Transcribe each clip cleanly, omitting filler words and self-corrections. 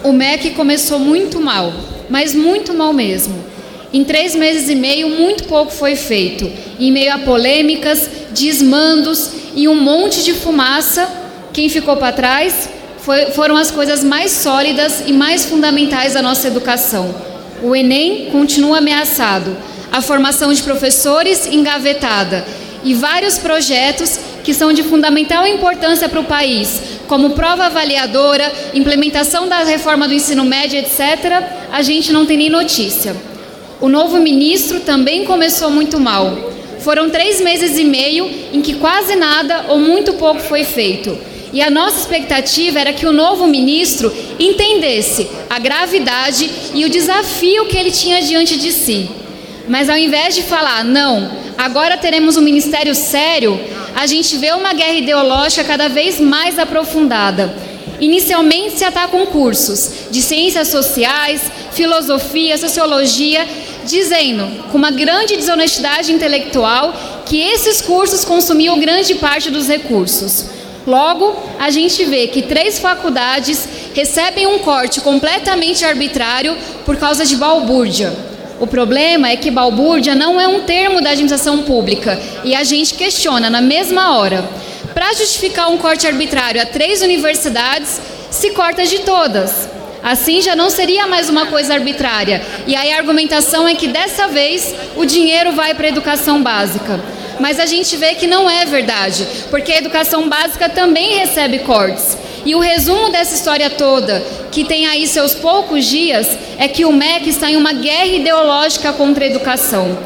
O MEC começou muito mal, mas muito mal mesmo. Em 3 meses e meio, muito pouco foi feito. Em meio a polêmicas, desmandos e um monte de fumaça, quem ficou para trás foram as coisas mais sólidas e mais fundamentais da nossa educação. O Enem continua ameaçado, a formação de professores engavetada e vários projetos que são de fundamental importância para o país, como prova avaliadora, implementação da reforma do ensino médio, etc., a gente não tem nem notícia. O novo ministro também começou muito mal. Foram 3 meses e meio em que quase nada ou muito pouco foi feito. E a nossa expectativa era que o novo ministro entendesse a gravidade e o desafio que ele tinha diante de si. Mas ao invés de falar, não, agora teremos um ministério sério, a gente vê uma guerra ideológica cada vez mais aprofundada. Inicialmente se atacam cursos de ciências sociais, filosofia, sociologia, dizendo, com uma grande desonestidade intelectual, que esses cursos consumiam grande parte dos recursos. Logo, a gente vê que 3 faculdades recebem um corte completamente arbitrário por causa de balbúrdia. O problema é que balbúrdia não é um termo da administração pública e a gente questiona na mesma hora. Para justificar um corte arbitrário a 3 universidades, se corta de todas. Assim já não seria mais uma coisa arbitrária. E aí a argumentação é que dessa vez o dinheiro vai para a educação básica. Mas a gente vê que não é verdade, porque a educação básica também recebe cortes. E o resumo dessa história toda, que tem aí seus poucos dias, é que o MEC está em uma guerra ideológica contra a educação.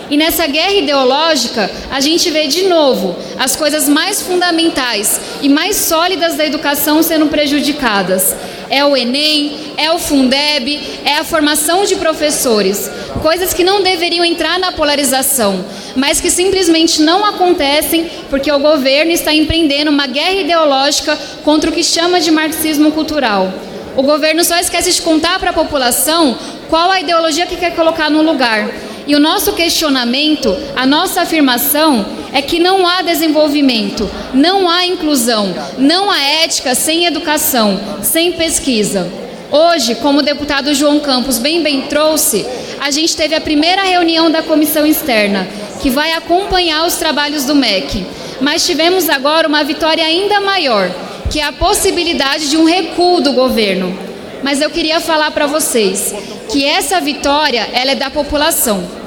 E nessa guerra ideológica, a gente vê de novo as coisas mais fundamentais e mais sólidas da educação sendo prejudicadas. É o Enem, é o Fundeb, é a formação de professores. Coisas que não deveriam entrar na polarização, mas que simplesmente não acontecem porque o governo está empreendendo uma guerra ideológica contra o que chama de marxismo cultural. O governo só esquece de contar para a população qual a ideologia que quer colocar no lugar. E o nosso questionamento, a nossa afirmação é que não há desenvolvimento, não há inclusão, não há ética sem educação, sem pesquisa. Hoje, como o deputado João Campos bem trouxe, a gente teve a primeira reunião da comissão externa, que vai acompanhar os trabalhos do MEC. Mas tivemos agora uma vitória ainda maior, que é a possibilidade de um recuo do governo. Mas eu queria falar para vocês que essa vitória, ela é da população.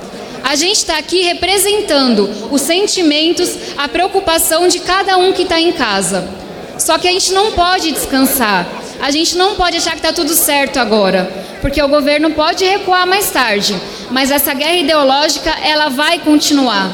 A gente está aqui representando os sentimentos, a preocupação de cada um que está em casa. Só que a gente não pode descansar, a gente não pode achar que está tudo certo agora, porque o governo pode recuar mais tarde, mas essa guerra ideológica, ela vai continuar.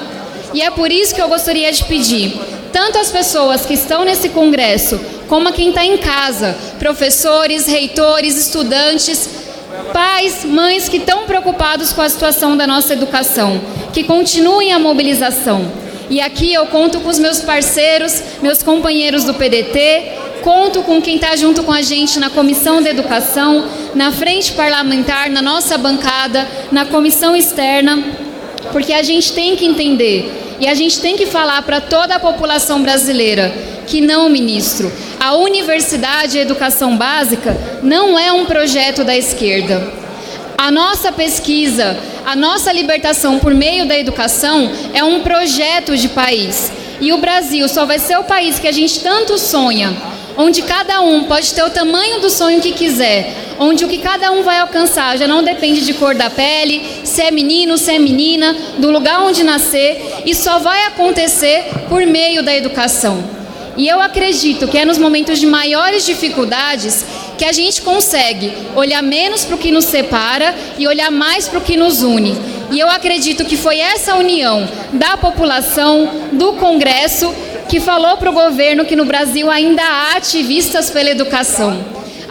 E é por isso que eu gostaria de pedir, tanto as pessoas que estão nesse congresso, como a quem está em casa, professores, reitores, estudantes, pais, mães que estão preocupados com a situação da nossa educação, que continuem a mobilização. E aqui eu conto com os meus parceiros, meus companheiros do PDT, conto com quem está junto com a gente na Comissão de Educação, na Frente Parlamentar, na nossa bancada, na Comissão Externa, porque a gente tem que entender e a gente tem que falar para toda a população brasileira que não, ministro, a universidade e a educação básica não é um projeto da esquerda. A nossa pesquisa, a nossa libertação por meio da educação é um projeto de país. E o Brasil só vai ser o país que a gente tanto sonha, onde cada um pode ter o tamanho do sonho que quiser, onde o que cada um vai alcançar já não depende de cor da pele, se é menino, se é menina, do lugar onde nascer, e só vai acontecer por meio da educação. E eu acredito que é nos momentos de maiores dificuldades que a gente consegue olhar menos para o que nos separa e olhar mais para o que nos une. E eu acredito que foi essa união da população, do Congresso, que falou para o governo que no Brasil ainda há ativistas pela educação.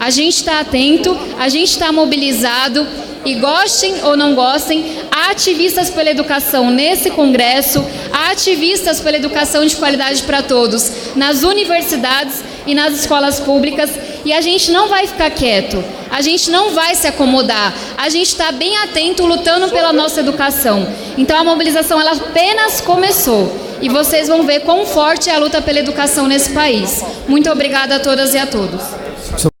A gente está atento, a gente está mobilizado e gostem ou não gostem, há ativistas pela educação nesse Congresso, há ativistas pela educação de qualidade para todos nas universidades e nas escolas públicas, e a gente não vai ficar quieto, a gente não vai se acomodar, a gente está bem atento lutando pela nossa educação. Então a mobilização ela apenas começou e vocês vão ver quão forte é a luta pela educação nesse país. Muito obrigada a todas e a todos.